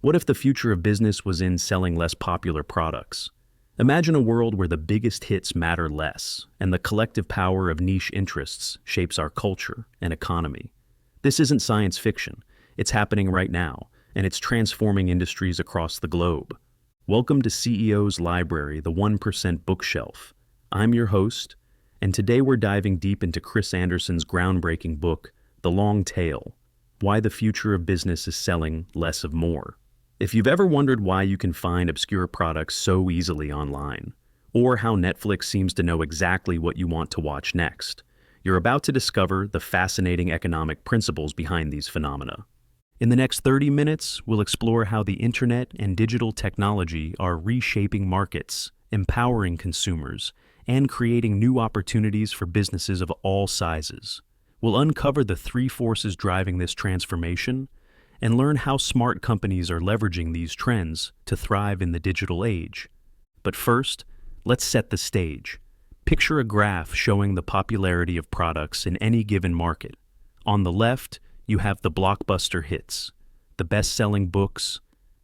What if the future of business was in selling less popular products? Imagine a world where the biggest hits matter less, and the collective power of niche interests shapes our culture and economy. This isn't science fiction. It's happening right now, and it's transforming industries across the globe. Welcome to CEO's Library, the 1% Bookshelf. I'm your host, and today we're diving deep into Chris Anderson's groundbreaking book, The Long Tail: Why the Future of Business is Selling Less of More. If you've ever wondered why you can find obscure products so easily online, or how Netflix seems to know exactly what you want to watch next, you're about to discover the fascinating economic principles behind these phenomena. In the next 30 minutes, we'll explore how the internet and digital technology are reshaping markets, empowering consumers, and creating new opportunities for businesses of all sizes. We'll uncover the three forces driving this transformation and learn how smart companies are leveraging these trends to thrive in the digital age. But first, let's set the stage. Picture a graph showing the popularity of products in any given market. On the left, you have the blockbuster hits, the best-selling books,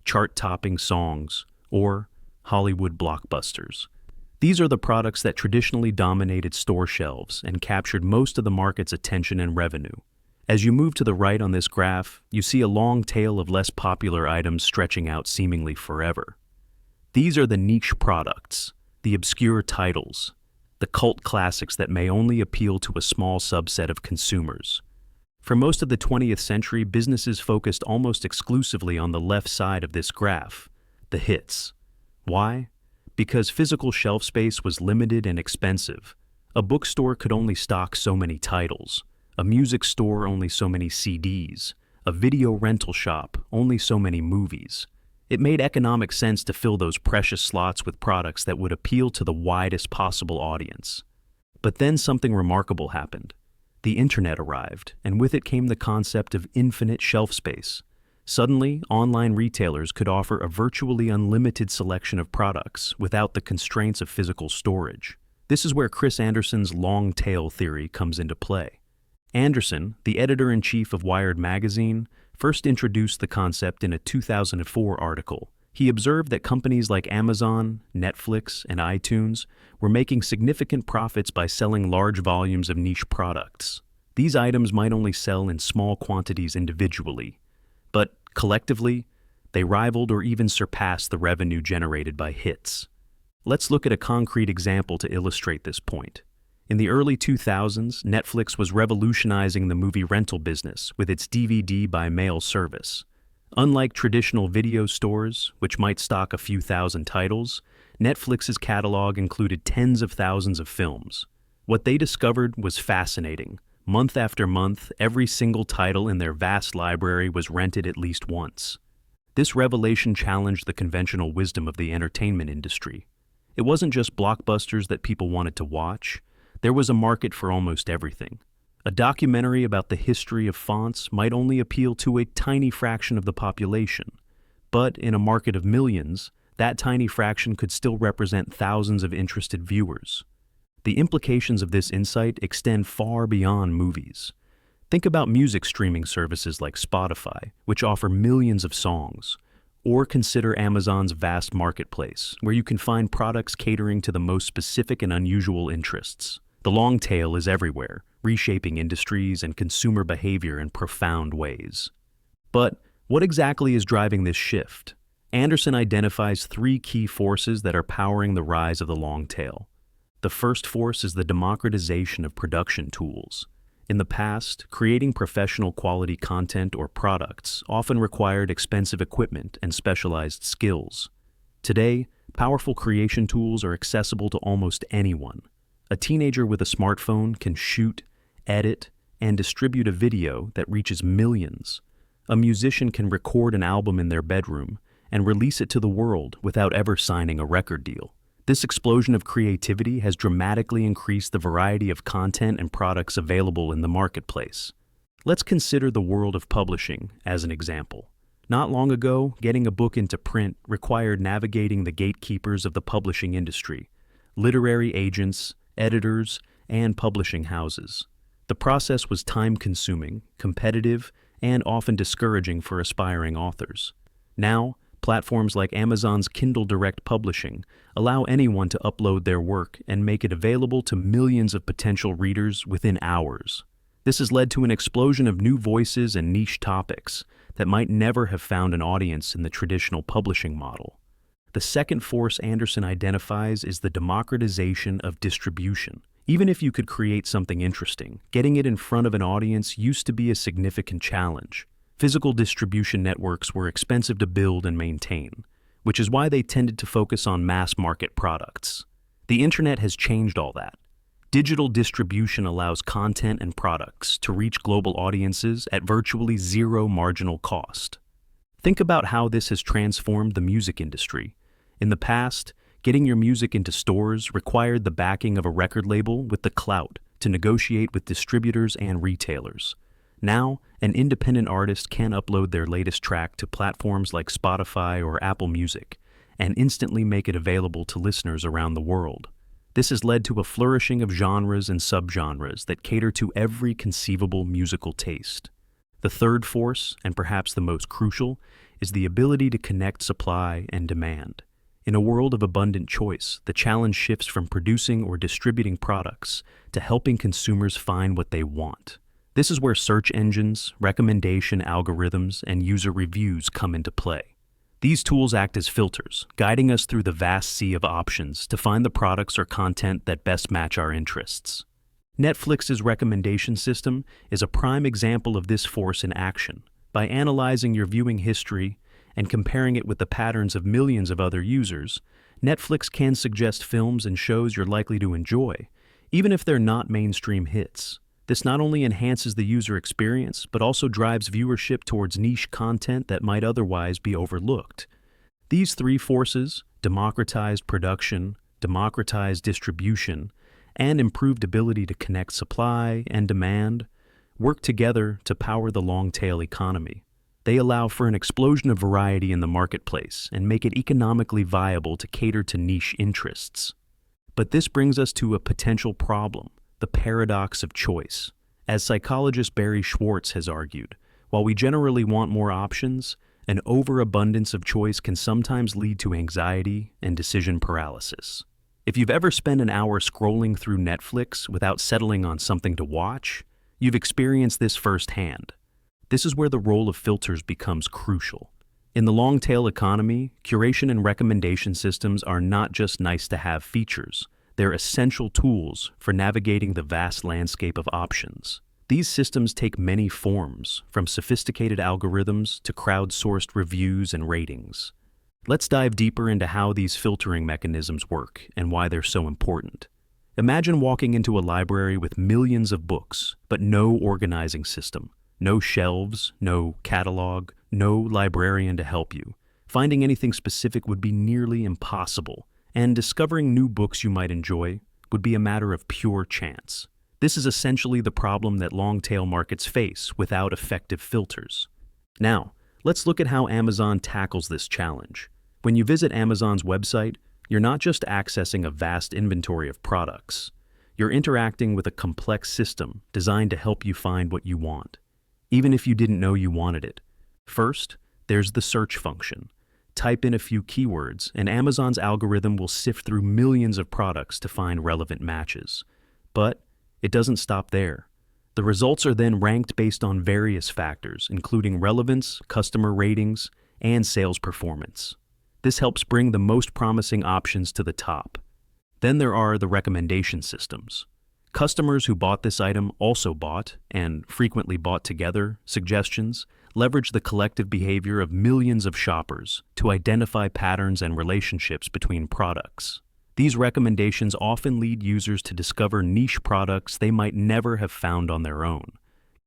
chart-topping songs, or Hollywood blockbusters. These are the products that traditionally dominated store shelves and captured most of the market's attention and revenue. As you move to the right on this graph, you see a long tail of less popular items stretching out seemingly forever. These are the niche products, the obscure titles, the cult classics that may only appeal to a small subset of consumers. For most of the 20th century, businesses focused almost exclusively on the left side of this graph, the hits. Why? Because physical shelf space was limited and expensive. A bookstore could only stock so many titles. A music store only so many CDs, a video rental shop only so many movies. It made economic sense to fill those precious slots with products that would appeal to the widest possible audience. But then something remarkable happened. The internet arrived, and with it came the concept of infinite shelf space. Suddenly, online retailers could offer a virtually unlimited selection of products without the constraints of physical storage. This is where Chris Anderson's long tail theory comes into play. Anderson, the editor-in-chief of Wired magazine, first introduced the concept in a 2004 article. He observed that companies like Amazon, Netflix, and iTunes were making significant profits by selling large volumes of niche products. These items might only sell in small quantities individually, but collectively, they rivaled or even surpassed the revenue generated by hits. Let's look at a concrete example to illustrate this point. In the early 2000s, Netflix was revolutionizing the movie rental business with its DVD by mail service. Unlike traditional video stores, which might stock a few thousand titles, Netflix's catalog included tens of thousands of films. What they discovered was fascinating. Month after month, every single title in their vast library was rented at least once. This revelation challenged the conventional wisdom of the entertainment industry. It wasn't just blockbusters that people wanted to watch. There was a market for almost everything. A documentary about the history of fonts might only appeal to a tiny fraction of the population. But in a market of millions, that tiny fraction could still represent thousands of interested viewers. The implications of this insight extend far beyond movies. Think about music streaming services like Spotify, which offer millions of songs. Or consider Amazon's vast marketplace, where you can find products catering to the most specific and unusual interests. The long tail is everywhere, reshaping industries and consumer behavior in profound ways. But what exactly is driving this shift? Anderson identifies three key forces that are powering the rise of the long tail. The first force is the democratization of production tools. In the past, creating professional quality content or products often required expensive equipment and specialized skills. Today, powerful creation tools are accessible to almost anyone. A teenager with a smartphone can shoot, edit, and distribute a video that reaches millions. A musician can record an album in their bedroom and release it to the world without ever signing a record deal. This explosion of creativity has dramatically increased the variety of content and products available in the marketplace. Let's consider the world of publishing as an example. Not long ago, getting a book into print required navigating the gatekeepers of the publishing industry, literary agents, editors, and publishing houses. The process was time-consuming, competitive, and often discouraging for aspiring authors. Now, platforms like Amazon's Kindle Direct Publishing allow anyone to upload their work and make it available to millions of potential readers within hours. This has led to an explosion of new voices and niche topics that might never have found an audience in the traditional publishing model. The second force Anderson identifies is the democratization of distribution. Even if you could create something interesting, getting it in front of an audience used to be a significant challenge. Physical distribution networks were expensive to build and maintain, which is why they tended to focus on mass-market products. The internet has changed all that. Digital distribution allows content and products to reach global audiences at virtually zero marginal cost. Think about how this has transformed the music industry. In the past, getting your music into stores required the backing of a record label with the clout to negotiate with distributors and retailers. Now, an independent artist can upload their latest track to platforms like Spotify or Apple Music and instantly make it available to listeners around the world. This has led to a flourishing of genres and subgenres that cater to every conceivable musical taste. The third force, and perhaps the most crucial, is the ability to connect supply and demand. In a world of abundant choice, the challenge shifts from producing or distributing products to helping consumers find what they want. This is where search engines, recommendation algorithms, and user reviews come into play. These tools act as filters, guiding us through the vast sea of options to find the products or content that best match our interests. Netflix's recommendation system is a prime example of this force in action. By analyzing your viewing history and comparing it with the patterns of millions of other users, Netflix can suggest films and shows you're likely to enjoy, even if they're not mainstream hits. This not only enhances the user experience, but also drives viewership towards niche content that might otherwise be overlooked. These three forces, democratized production, democratized distribution, and improved ability to connect supply and demand, work together to power the long-tail economy. They allow for an explosion of variety in the marketplace and make it economically viable to cater to niche interests. But this brings us to a potential problem: the paradox of choice. As psychologist Barry Schwartz has argued, while we generally want more options, an overabundance of choice can sometimes lead to anxiety and decision paralysis. If you've ever spent an hour scrolling through Netflix without settling on something to watch, you've experienced this firsthand. This is where the role of filters becomes crucial. In the long-tail economy, curation and recommendation systems are not just nice-to-have features. They're essential tools for navigating the vast landscape of options. These systems take many forms, from sophisticated algorithms to crowdsourced reviews and ratings. Let's dive deeper into how these filtering mechanisms work and why they're so important. Imagine walking into a library with millions of books, but no organizing system. No shelves, no catalog, no librarian to help you. Finding anything specific would be nearly impossible, and discovering new books you might enjoy would be a matter of pure chance. This is essentially the problem that long-tail markets face without effective filters. Now, let's look at how Amazon tackles this challenge. When you visit Amazon's website, you're not just accessing a vast inventory of products. You're interacting with a complex system designed to help you find what you want, even if you didn't know you wanted it. First, there's the search function. Type in a few keywords, and Amazon's algorithm will sift through millions of products to find relevant matches. But it doesn't stop there. The results are then ranked based on various factors, including relevance, customer ratings, and sales performance. This helps bring the most promising options to the top. Then there are the recommendation systems. Customers who bought this item also bought, and frequently bought together, suggestions leverage the collective behavior of millions of shoppers to identify patterns and relationships between products. These recommendations often lead users to discover niche products they might never have found on their own.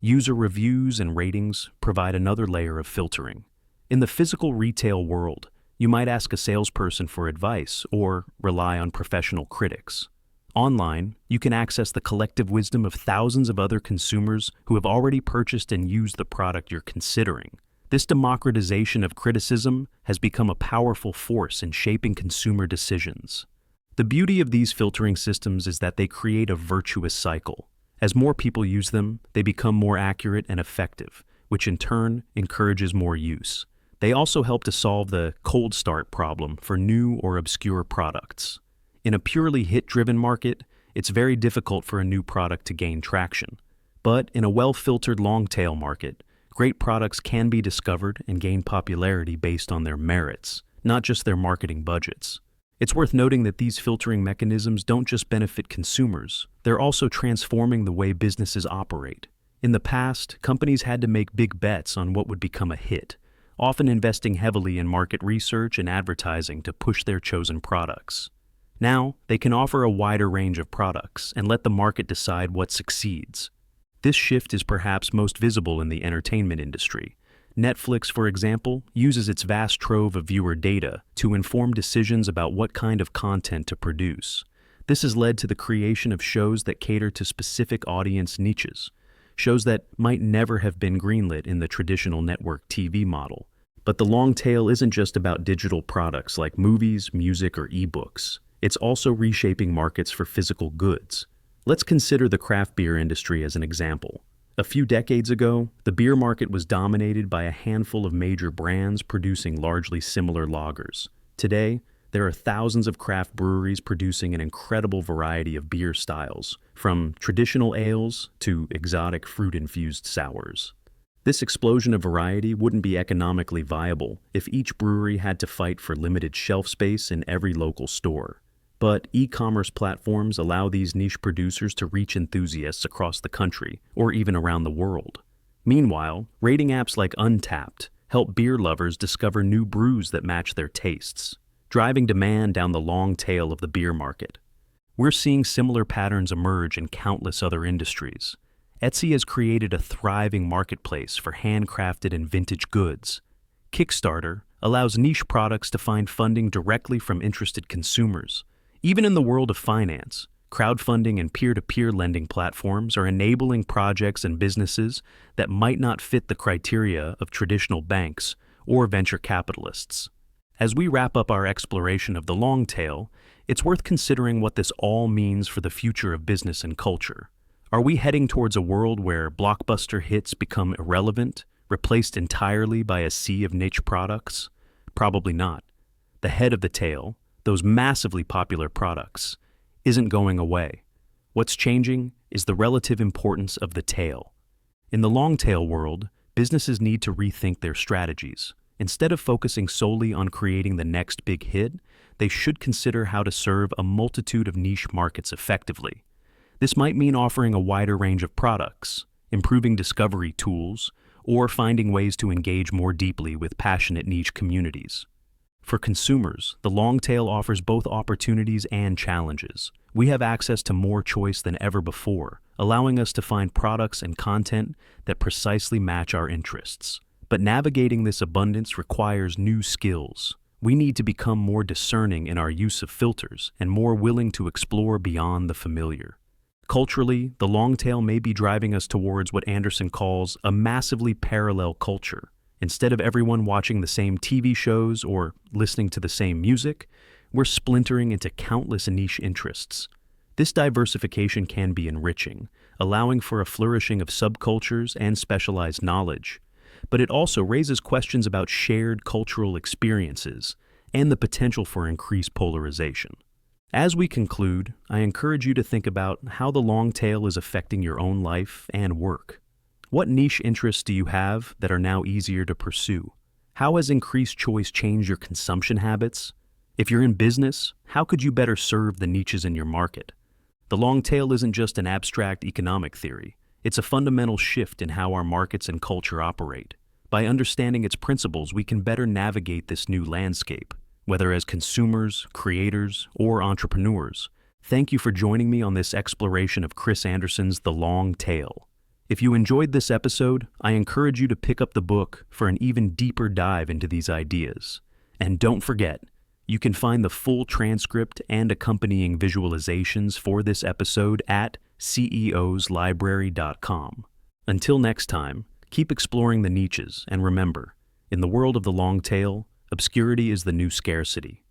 User reviews and ratings provide another layer of filtering. In the physical retail world, you might ask a salesperson for advice or rely on professional critics. Online, you can access the collective wisdom of thousands of other consumers who have already purchased and used the product you're considering. This democratization of criticism has become a powerful force in shaping consumer decisions. The beauty of these filtering systems is that they create a virtuous cycle. As more people use them, they become more accurate and effective, which in turn encourages more use. They also help to solve the cold start problem for new or obscure products. In a purely hit-driven market, it's very difficult for a new product to gain traction. But in a well-filtered long-tail market, great products can be discovered and gain popularity based on their merits, not just their marketing budgets. It's worth noting that these filtering mechanisms don't just benefit consumers, they're also transforming the way businesses operate. In the past, companies had to make big bets on what would become a hit, often investing heavily in market research and advertising to push their chosen products. Now, they can offer a wider range of products and let the market decide what succeeds. This shift is perhaps most visible in the entertainment industry. Netflix, for example, uses its vast trove of viewer data to inform decisions about what kind of content to produce. This has led to the creation of shows that cater to specific audience niches, shows that might never have been greenlit in the traditional network TV model. But the long tail isn't just about digital products like movies, music, or ebooks. It's also reshaping markets for physical goods. Let's consider the craft beer industry as an example. A few decades ago, the beer market was dominated by a handful of major brands producing largely similar lagers. Today, there are thousands of craft breweries producing an incredible variety of beer styles, from traditional ales to exotic fruit-infused sours. This explosion of variety wouldn't be economically viable if each brewery had to fight for limited shelf space in every local store. But e-commerce platforms allow these niche producers to reach enthusiasts across the country, or even around the world. Meanwhile, rating apps like Untappd help beer lovers discover new brews that match their tastes, driving demand down the long tail of the beer market. We're seeing similar patterns emerge in countless other industries. Etsy has created a thriving marketplace for handcrafted and vintage goods. Kickstarter allows niche products to find funding directly from interested consumers. Even in the world of finance, crowdfunding and peer-to-peer lending platforms are enabling projects and businesses that might not fit the criteria of traditional banks or venture capitalists. As we wrap up our exploration of the long tail, it's worth considering what this all means for the future of business and culture. Are we heading towards a world where blockbuster hits become irrelevant, replaced entirely by a sea of niche products? Probably not. The head of the tail, those massively popular products, isn't going away. What's changing is the relative importance of the tail. In the long tail world, businesses need to rethink their strategies. Instead of focusing solely on creating the next big hit, they should consider how to serve a multitude of niche markets effectively. This might mean offering a wider range of products, improving discovery tools, or finding ways to engage more deeply with passionate niche communities. For consumers, the long tail offers both opportunities and challenges. We have access to more choice than ever before, allowing us to find products and content that precisely match our interests. But navigating this abundance requires new skills. We need to become more discerning in our use of filters and more willing to explore beyond the familiar. Culturally, the long tail may be driving us towards what Anderson calls a massively parallel culture. Instead of everyone watching the same TV shows or listening to the same music, we're splintering into countless niche interests. This diversification can be enriching, allowing for a flourishing of subcultures and specialized knowledge. But it also raises questions about shared cultural experiences and the potential for increased polarization. As we conclude, I encourage you to think about how the long tail is affecting your own life and work. What niche interests do you have that are now easier to pursue? How has increased choice changed your consumption habits? If you're in business, how could you better serve the niches in your market? The long tail isn't just an abstract economic theory. It's a fundamental shift in how our markets and culture operate. By understanding its principles, we can better navigate this new landscape, whether as consumers, creators, or entrepreneurs. Thank you for joining me on this exploration of Chris Anderson's The Long Tail. If you enjoyed this episode, I encourage you to pick up the book for an even deeper dive into these ideas. And don't forget, you can find the full transcript and accompanying visualizations for this episode at ceoslibrary.com. Until next time, keep exploring the niches and remember, in the world of the long tail, obscurity is the new scarcity.